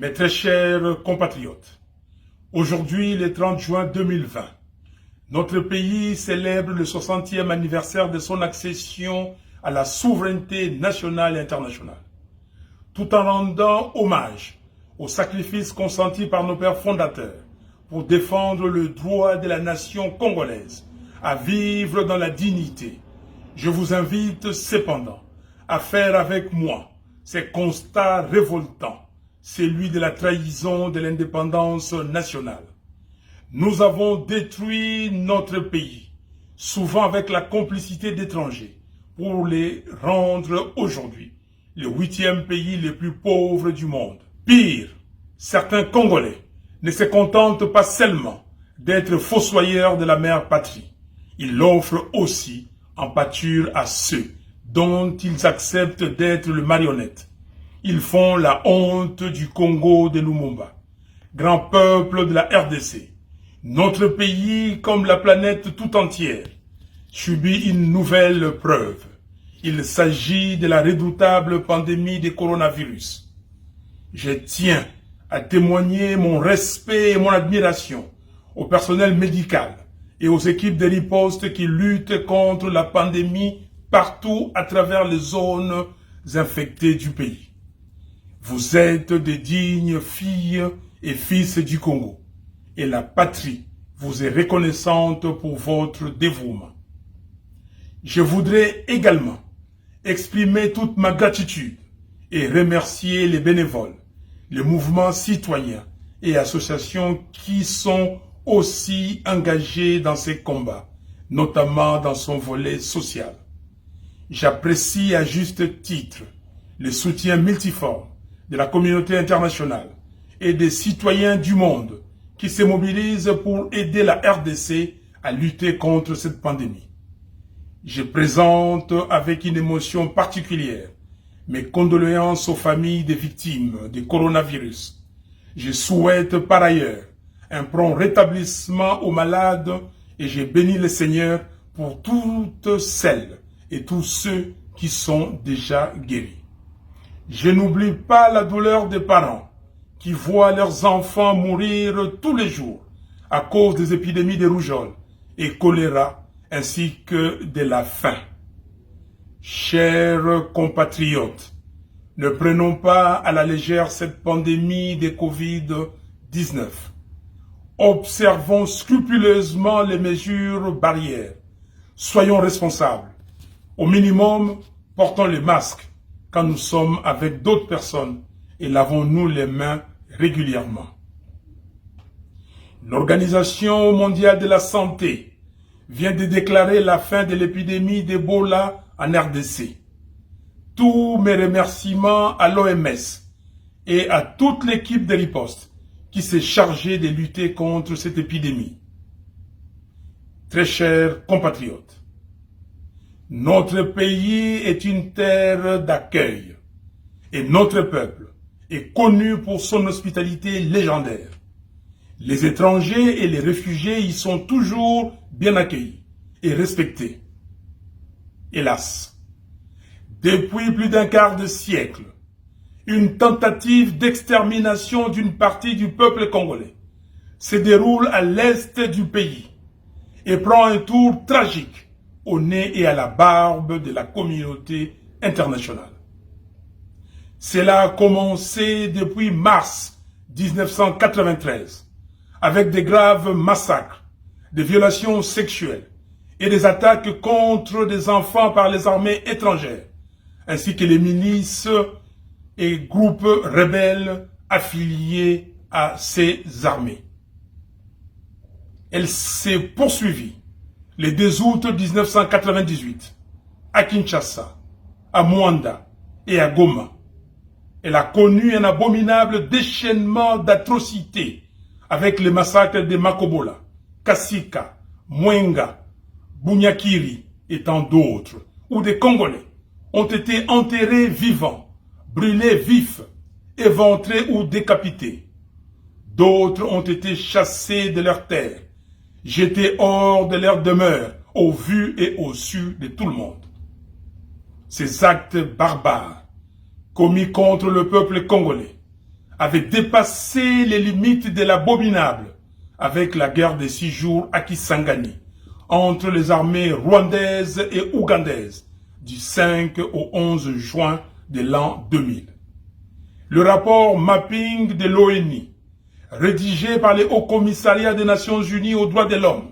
Mes très chers compatriotes, aujourd'hui, le 30 juin 2020, notre pays célèbre le 60e anniversaire de son accession à la souveraineté nationale et internationale, tout en rendant hommage aux sacrifices consentis par nos pères fondateurs pour défendre le droit de la nation congolaise à vivre dans la dignité. Je vous invite cependant à faire avec moi ces constats révoltants, celui de la trahison de l'indépendance nationale. Nous avons détruit notre pays, souvent avec la complicité d'étrangers, pour les rendre aujourd'hui le 8e pays le plus pauvre du monde. Pire, certains Congolais ne se contentent pas seulement d'être fossoyeurs de la mère patrie. Ils l'offrent aussi en pâture à ceux dont ils acceptent d'être le marionnette. Ils font la honte du Congo de Lumumba, grand peuple de la RDC. Notre pays, comme la planète tout entière, subit une nouvelle preuve. Il s'agit de la redoutable pandémie du coronavirus. Je tiens à témoigner mon respect et mon admiration au personnel médical et aux équipes de riposte qui luttent contre la pandémie partout à travers les zones infectées du pays. Vous êtes de dignes filles et fils du Congo, et la patrie vous est reconnaissante pour votre dévouement. Je voudrais également exprimer toute ma gratitude et remercier les bénévoles, les mouvements citoyens et associations qui sont aussi engagés dans ces combats, notamment dans son volet social. J'apprécie à juste titre le soutien multiforme de la communauté internationale et des citoyens du monde qui se mobilisent pour aider la RDC à lutter contre cette pandémie. Je présente avec une émotion particulière mes condoléances aux familles des victimes du coronavirus. Je souhaite par ailleurs un prompt rétablissement aux malades et je bénis le Seigneur pour toutes celles et tous ceux qui sont déjà guéris. Je n'oublie pas la douleur des parents qui voient leurs enfants mourir tous les jours à cause des épidémies de rougeole et choléra ainsi que de la faim. Chers compatriotes, ne prenons pas à la légère cette pandémie de Covid-19. Observons scrupuleusement les mesures barrières. Soyons responsables. Au minimum, portons les masques quand nous sommes avec d'autres personnes et lavons-nous les mains régulièrement. L'Organisation mondiale de la santé vient de déclarer la fin de l'épidémie d'Ebola en RDC. Tous mes remerciements à l'OMS et à toute l'équipe de riposte qui s'est chargée de lutter contre cette épidémie. Très chers compatriotes, notre pays est une terre d'accueil et notre peuple est connu pour son hospitalité légendaire. Les étrangers et les réfugiés y sont toujours bien accueillis et respectés. Hélas, depuis plus d'un quart de siècle, une tentative d'extermination d'une partie du peuple congolais se déroule à l'est du pays et prend un tour tragique au nez et à la barbe de la communauté internationale. Cela a commencé depuis mars 1993, avec des graves massacres, des violations sexuelles et des attaques contre des enfants par les armées étrangères, ainsi que les milices et groupes rebelles affiliés à ces armées. Elle s'est poursuivie le 2 août 1998 à Kinshasa, à Mwanda et à Goma. Elle a connu un abominable déchaînement d'atrocités avec les massacres de Makobola, Kasika, Mwenga, Bunyakiri et tant d'autres, où des Congolais ont été enterrés vivants, brûlés vifs, éventrés ou décapités. D'autres ont été chassés de leurs terres, jetés hors de leur demeure, au vu et au su de tout le monde. Ces actes barbares, commis contre le peuple congolais, avaient dépassé les limites de l'abominable avec la guerre des 6 jours à Kisangani, entre les armées rwandaises et ougandaises, du 5 au 11 juin de l'an 2000. Le rapport Mapping de l'ONU, rédigé par les Hauts Commissariats des Nations Unies aux droits de l'homme,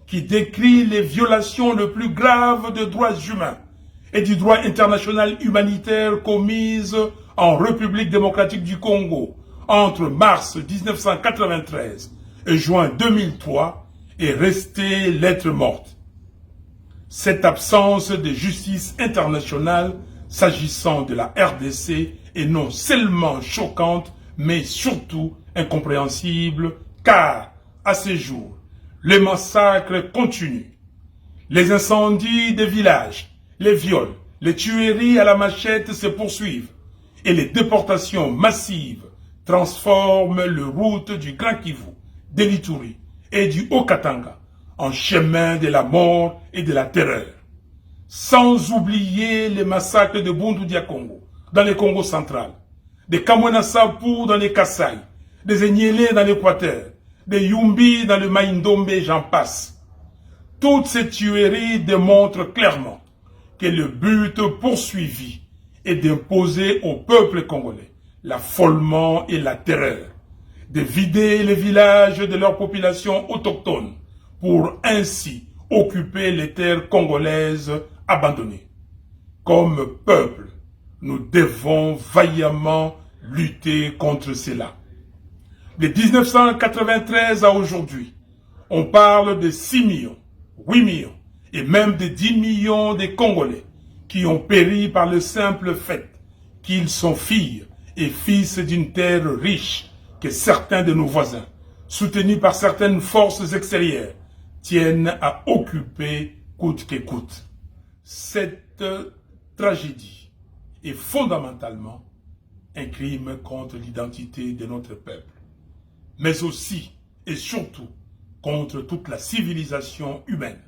qui décrit les violations les plus graves des droits humains et du droit international humanitaire commises en République démocratique du Congo entre mars 1993 et juin 2003, est restée lettre morte. Cette absence de justice internationale s'agissant de la RDC est non seulement choquante, mais surtout incompréhensible, car, à ce jour, les massacres continuent. Les incendies des villages, les viols, les tueries à la machette se poursuivent, et les déportations massives transforment le route du Grand Kivu, de l'Ituri et du Haut-Katanga en chemin de la mort et de la terreur. Sans oublier les massacres de Bundu-Dia-Congo, dans le Congo central, de Kamwena-Sapu dans les Kasaï, des Enyélé dans l'Équateur, des Yumbi dans le Maïndombe, j'en passe. Toutes ces tueries démontrent clairement que le but poursuivi est d'imposer au peuple congolais l'affolement et la terreur, de vider les villages de leur population autochtone pour ainsi occuper les terres congolaises abandonnées. Comme peuple, nous devons vaillamment lutter contre cela. De 1993 à aujourd'hui, on parle de 6 millions, 8 millions et même de 10 millions de Congolais qui ont péri par le simple fait qu'ils sont filles et fils d'une terre riche que certains de nos voisins, soutenus par certaines forces extérieures, tiennent à occuper coûte que coûte. Cette tragédie est fondamentalement un crime contre l'identité de notre peuple, mais aussi et surtout contre toute la civilisation humaine.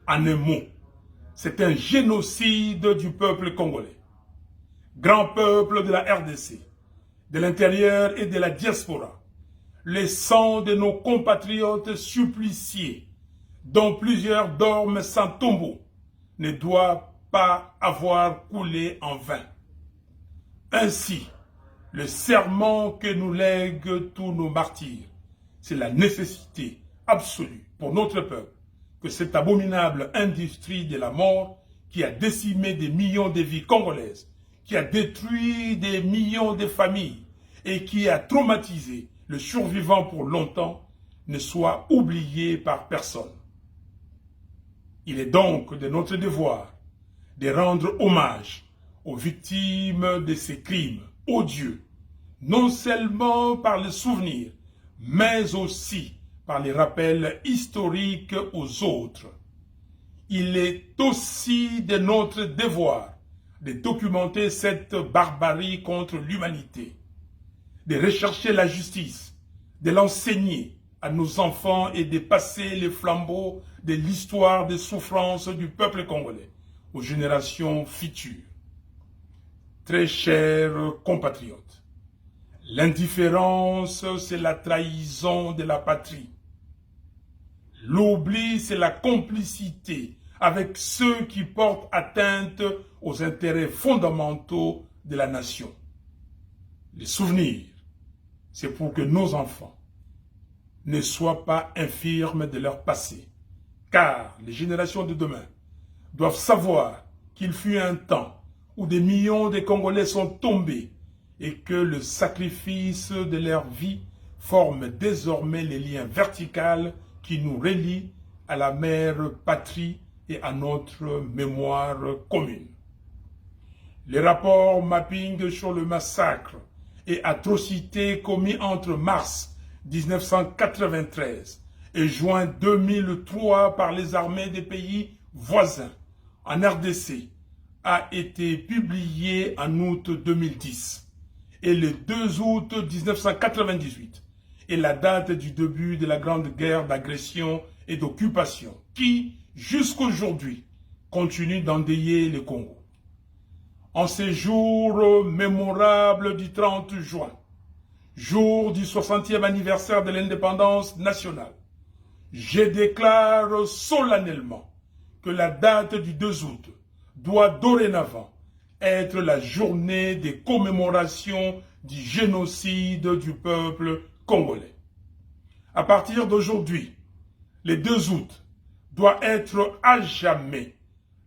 En un mot, c'est un génocide du peuple congolais. Grand peuple de la RDC, de l'intérieur et de la diaspora, le sang de nos compatriotes suppliciés, dont plusieurs dorment sans tombeau, ne doit pas avoir coulé en vain. Ainsi, le serment que nous lèguent tous nos martyrs, c'est la nécessité absolue pour notre peuple que cette abominable industrie de la mort qui a décimé des millions de vies congolaises, qui a détruit des millions de familles et qui a traumatisé le survivant pour longtemps, ne soit oubliée par personne. Il est donc de notre devoir de rendre hommage aux victimes de ces crimes odieux, non seulement par le souvenir, mais aussi par les rappels historiques aux autres. Il est aussi de notre devoir de documenter cette barbarie contre l'humanité, de rechercher la justice, de l'enseigner à nos enfants et de passer les flambeaux de l'histoire des souffrances du peuple congolais aux générations futures. Très chers compatriotes, l'indifférence, c'est la trahison de la patrie. L'oubli, c'est la complicité avec ceux qui portent atteinte aux intérêts fondamentaux de la nation. Les souvenirs, c'est pour que nos enfants ne soient pas infirmes de leur passé, car les générations de demain doivent savoir qu'il fut un temps où des millions de Congolais sont tombés et que le sacrifice de leur vie forme désormais les liens verticaux qui nous relient à la mère patrie et à notre mémoire commune. Les rapports Mapping sur le massacre et atrocités commis entre mars 1993 et juin 2003 par les armées des pays voisins en RDC a été publié en août 2010 et le 2 août 1998 est la date du début de la grande guerre d'agression et d'occupation qui, jusqu'aujourd'hui, continue d'endeuiller le Congo. En ces jours mémorables du 30 juin, jour du 60e anniversaire de l'indépendance nationale, je déclare solennellement que la date du 2 août doit dorénavant être la journée des commémorations du génocide du peuple congolais. À partir d'aujourd'hui, le 2 août doit être à jamais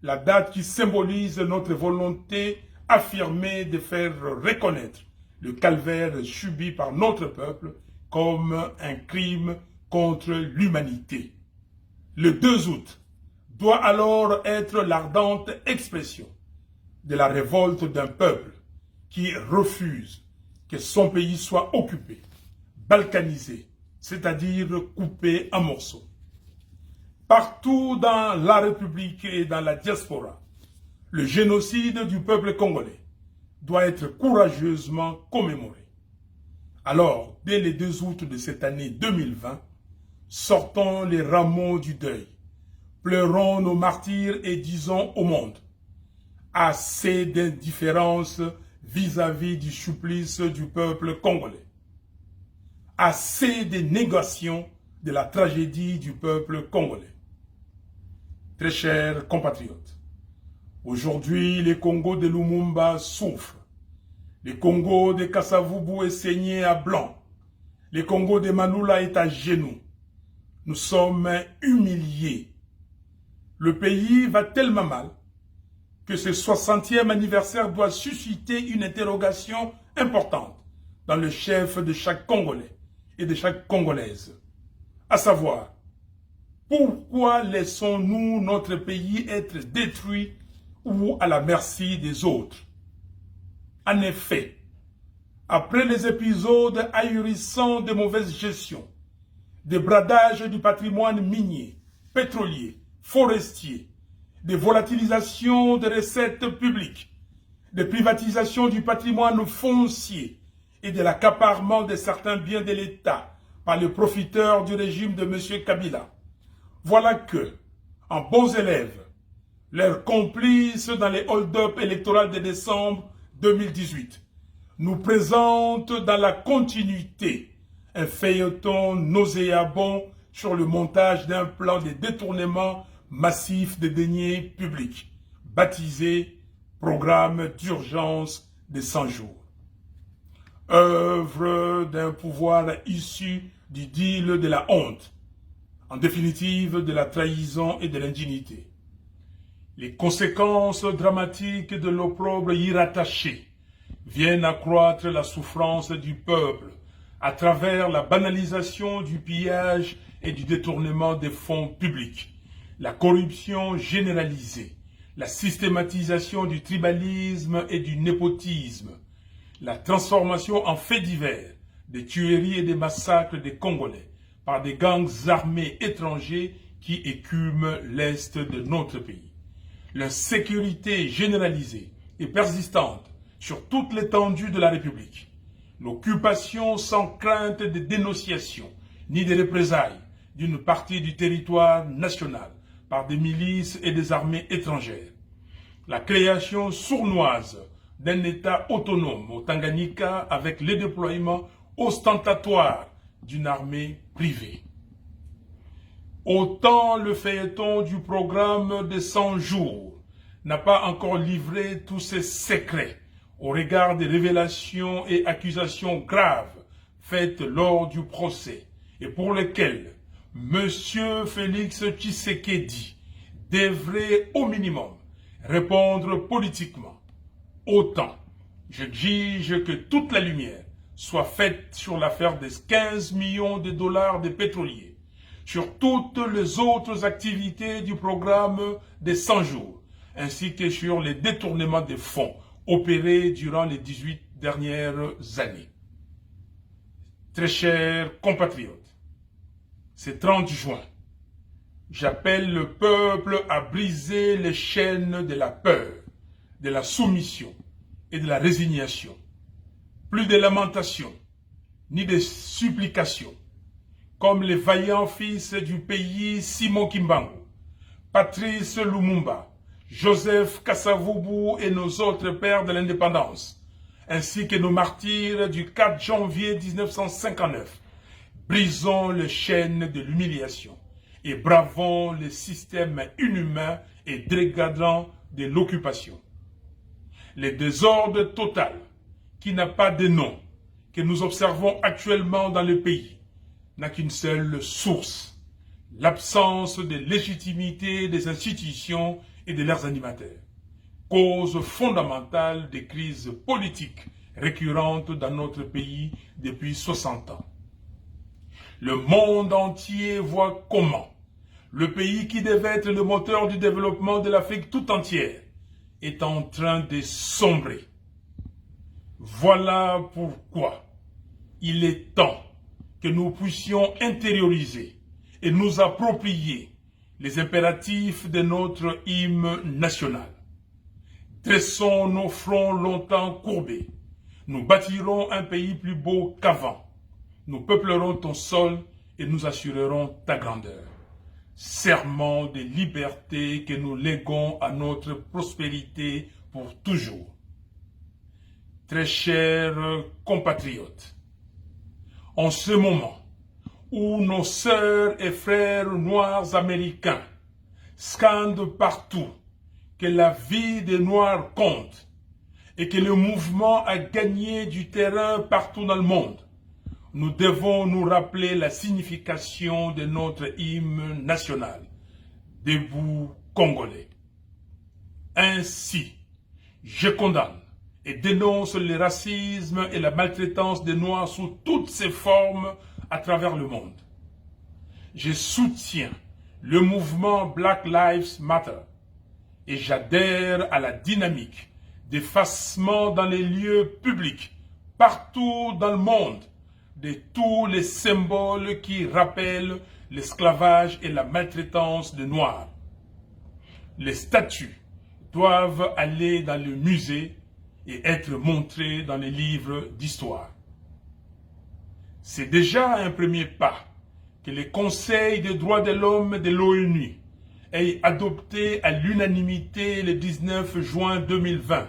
la date qui symbolise notre volonté affirmée de faire reconnaître le calvaire subi par notre peuple comme un crime contre l'humanité. Le 2 août doit alors être l'ardente expression de la révolte d'un peuple qui refuse que son pays soit occupé, balkanisé, c'est-à-dire coupé en morceaux. Partout dans la République et dans la diaspora, le génocide du peuple congolais doit être courageusement commémoré. Alors, dès le 2 août de cette année 2020, sortons les rameaux du deuil, pleurons nos martyrs et disons au monde: assez d'indifférence vis-à-vis du supplice du peuple congolais. Assez de négation de la tragédie du peuple congolais. Très chers compatriotes, aujourd'hui, le Congo de Lumumba souffre. Le Congo de Kasavubu est saigné à blanc. Le Congo de Manoula est à genoux. Nous sommes humiliés. Le pays va tellement mal que ce 60e anniversaire doit susciter une interrogation importante dans le chef de chaque Congolais et de chaque Congolaise. À savoir, pourquoi laissons-nous notre pays être détruit ou à la merci des autres? En effet, après les épisodes ahurissants de mauvaise gestion, de bradage du patrimoine minier, pétrolier, forestier, de volatilisation des recettes publiques, de privatisation du patrimoine foncier et de l'accaparement de certains biens de l'État par les profiteurs du régime de M. Kabila, voilà que, en bons élèves, leurs complices dans les hold-up électoraux de décembre 2018 nous présentent dans la continuité un feuilleton nauséabond sur le montage d'un plan de détournement massif des deniers publics, baptisé Programme d'urgence de 100 jours. Œuvre d'un pouvoir issu du deal de la honte, en définitive de la trahison et de l'indignité. Les conséquences dramatiques de l'opprobre y rattaché viennent accroître la souffrance du peuple à travers la banalisation du pillage et du détournement des fonds publics, la corruption généralisée, la systématisation du tribalisme et du népotisme, la transformation en faits divers des tueries et des massacres des Congolais par des gangs armés étrangers qui écument l'est de notre pays. L'insécurité généralisée et persistante sur toute l'étendue de la République. L'occupation sans crainte de dénonciation ni de représailles d'une partie du territoire national par des milices et des armées étrangères. La création sournoise d'un État autonome au Tanganyika avec le déploiement ostentatoire d'une armée privée. Autant le feuilleton du programme de 100 jours n'a pas encore livré tous ses secrets au regard des révélations et accusations graves faites lors du procès et pour lesquelles M. Félix Tshisekedi devrait au minimum répondre politiquement. Autant j'exige que toute la lumière soit faite sur l'affaire des 15 millions de dollars des pétroliers, sur toutes les autres activités du programme des 100 jours, ainsi que sur les détournements des fonds opérés durant les 18 dernières années. Très chers compatriotes, ce 30 juin, j'appelle le peuple à briser les chaînes de la peur, de la soumission et de la résignation. Plus de lamentation, ni de supplications, comme les vaillants fils du pays Simon Kimbangu, Patrice Lumumba, Joseph Kasavubu et nos autres pères de l'indépendance, ainsi que nos martyrs du 4 janvier 1959, brisons les chaînes de l'humiliation et bravons le système inhumain et dégradant de l'occupation. Le désordre total, qui n'a pas de nom, que nous observons actuellement dans le pays, n'a qu'une seule source, l'absence de légitimité des institutions et de leurs animateurs, cause fondamentale des crises politiques récurrentes dans notre pays depuis 60 ans. Le monde entier voit comment le pays qui devait être le moteur du développement de l'Afrique tout entière est en train de sombrer. Voilà pourquoi il est temps que nous puissions intérioriser et nous approprier les impératifs de notre hymne national. Dressons nos fronts longtemps courbés. Nous bâtirons un pays plus beau qu'avant. Nous peuplerons ton sol et nous assurerons ta grandeur. Serment de liberté que nous léguons à notre prospérité pour toujours. Très chers compatriotes, en ce moment où nos sœurs et frères noirs américains scandent partout que la vie des Noirs compte et que le mouvement a gagné du terrain partout dans le monde, nous devons nous rappeler la signification de notre hymne national, Debout Congolais. Ainsi, je condamne et dénonce le racisme et la maltraitance des Noirs sous toutes ses formes à travers le monde. Je soutiens le mouvement Black Lives Matter et j'adhère à la dynamique d'effacement dans les lieux publics, partout dans le monde, de tous les symboles qui rappellent l'esclavage et la maltraitance des Noirs. Les statues doivent aller dans le musée et être montrées dans les livres d'histoire. C'est déjà un premier pas que le Conseil des droits de l'homme de l'ONU ait adopté à l'unanimité le 19 juin 2020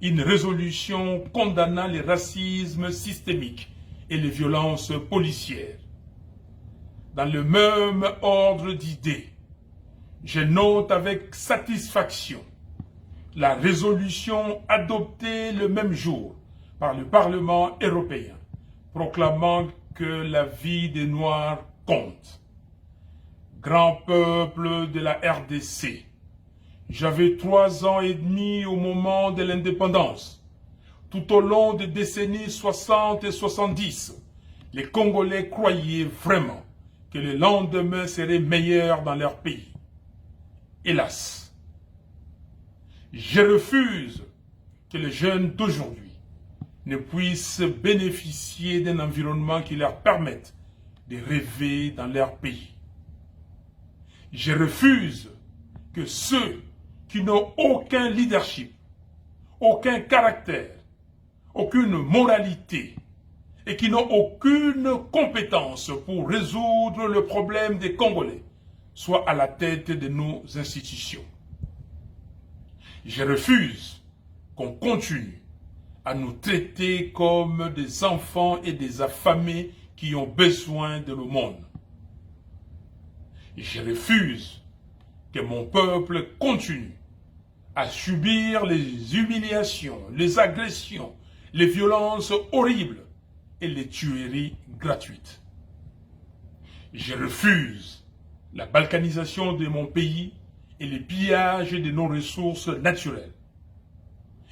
une résolution condamnant le racisme systémique et les violences policières. Dans le même ordre d'idées, je note avec satisfaction la résolution adoptée le même jour par le Parlement européen, proclamant que la vie des Noirs compte. Grand peuple de la RDC, j'avais 3 ans et demi au moment de l'indépendance. Tout au long des décennies 60 et 70, les Congolais croyaient vraiment que le lendemain serait meilleur dans leur pays. Hélas, je refuse que les jeunes d'aujourd'hui ne puissent bénéficier d'un environnement qui leur permette de rêver dans leur pays. Je refuse que ceux qui n'ont aucun leadership, aucun caractère, aucune moralité et qui n'ont aucune compétence pour résoudre le problème des Congolais soient à la tête de nos institutions. Je refuse qu'on continue à nous traiter comme des enfants et des affamés qui ont besoin de l'aumône. Je refuse que mon peuple continue à subir les humiliations, les agressions, les violences horribles et les tueries gratuites. Je refuse la balkanisation de mon pays et les pillages de nos ressources naturelles.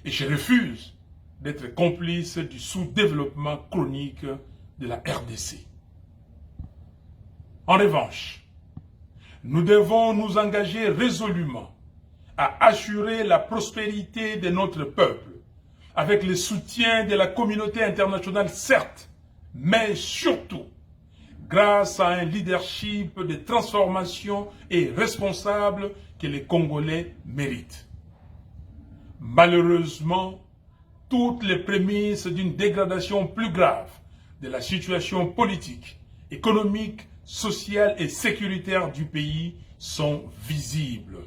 Et je refuse d'être complice du sous-développement chronique de la RDC. En revanche, nous devons nous engager résolument à assurer la prospérité de notre peuple, avec le soutien de la communauté internationale, certes, mais surtout grâce à un leadership de transformation et responsable que les Congolais méritent. Malheureusement, toutes les prémices d'une dégradation plus grave de la situation politique, économique, sociale et sécuritaire du pays sont visibles.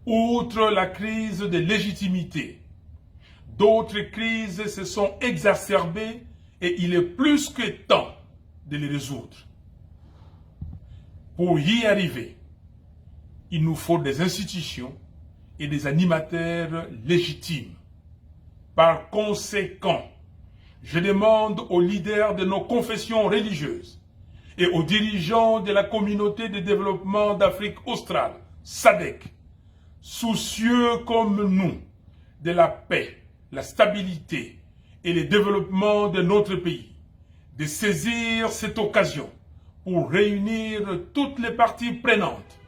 Outre la crise de légitimité, d'autres crises se sont exacerbées et il est plus que temps de les résoudre. Pour y arriver, il nous faut des institutions et des animateurs légitimes. Par conséquent, je demande aux leaders de nos confessions religieuses et aux dirigeants de la communauté de développement d'Afrique australe, SADC, soucieux comme nous de la paix, la stabilité et le développement de notre pays, de saisir cette occasion pour réunir toutes les parties prenantes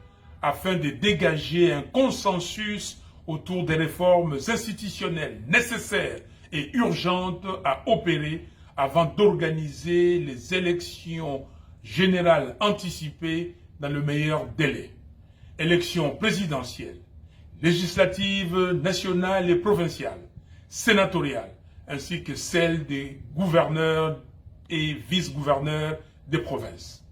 afin de dégager un consensus autour des réformes institutionnelles nécessaires et urgentes à opérer avant d'organiser les élections générales anticipées dans le meilleur délai. Élections présidentielles, législatives nationales et provinciales, sénatoriales, ainsi que celles des gouverneurs et vice-gouverneurs des provinces.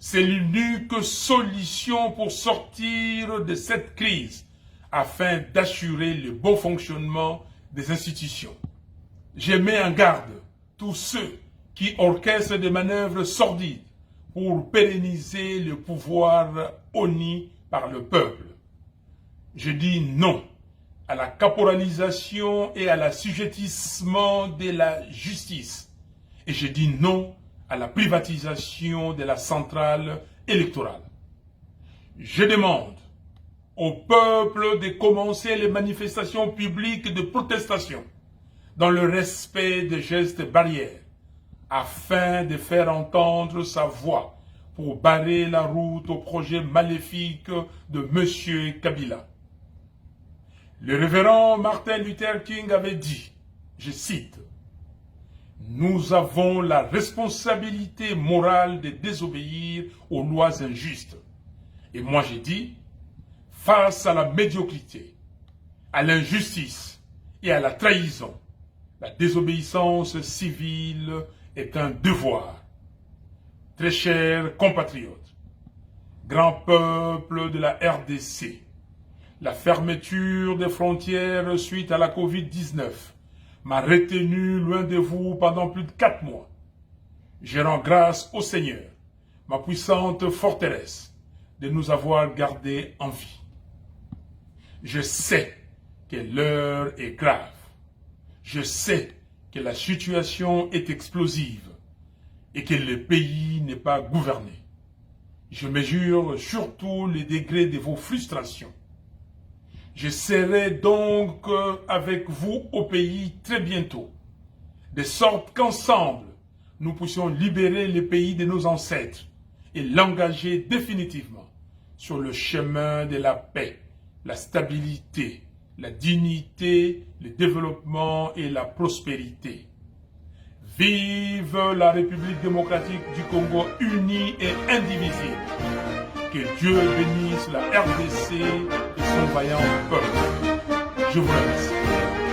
C'est l'unique solution pour sortir de cette crise afin d'assurer le bon fonctionnement des institutions. Je mets en garde tous ceux qui orchestrent des manœuvres sordides pour pérenniser le pouvoir honni par le peuple. Je dis non à la caporalisation et à l'assujettissement de la justice. Et je dis non à la privatisation de la centrale électorale. Je demande au peuple de commencer les manifestations publiques de protestation dans le respect des gestes barrières afin de faire entendre sa voix pour barrer la route au projet maléfique de M. Kabila. Le révérend Martin Luther King avait dit, je cite, « Nous avons la responsabilité morale de désobéir aux lois injustes. » Et moi j'ai dit, face à la médiocrité, à l'injustice et à la trahison, la désobéissance civile est un devoir. Très chers compatriotes, grand peuple de la RDC, la fermeture des frontières suite à la Covid-19 m'a retenu loin de vous pendant plus de 4 mois. Je rends grâce au Seigneur, ma puissante forteresse, de nous avoir gardés en vie. Je sais que l'heure est grave. Je sais que la situation est explosive et que le pays n'est pas gouverné. Je mesure surtout les degrés de vos frustrations. Je serai donc avec vous au pays très bientôt, de sorte qu'ensemble, nous puissions libérer le pays de nos ancêtres et l'engager définitivement sur le chemin de la paix, la stabilité, la dignité, le développement et la prospérité. Vive la République démocratique du Congo unie et indivisible. Que Dieu bénisse la RDC et son vaillant peuple. Je vous remercie.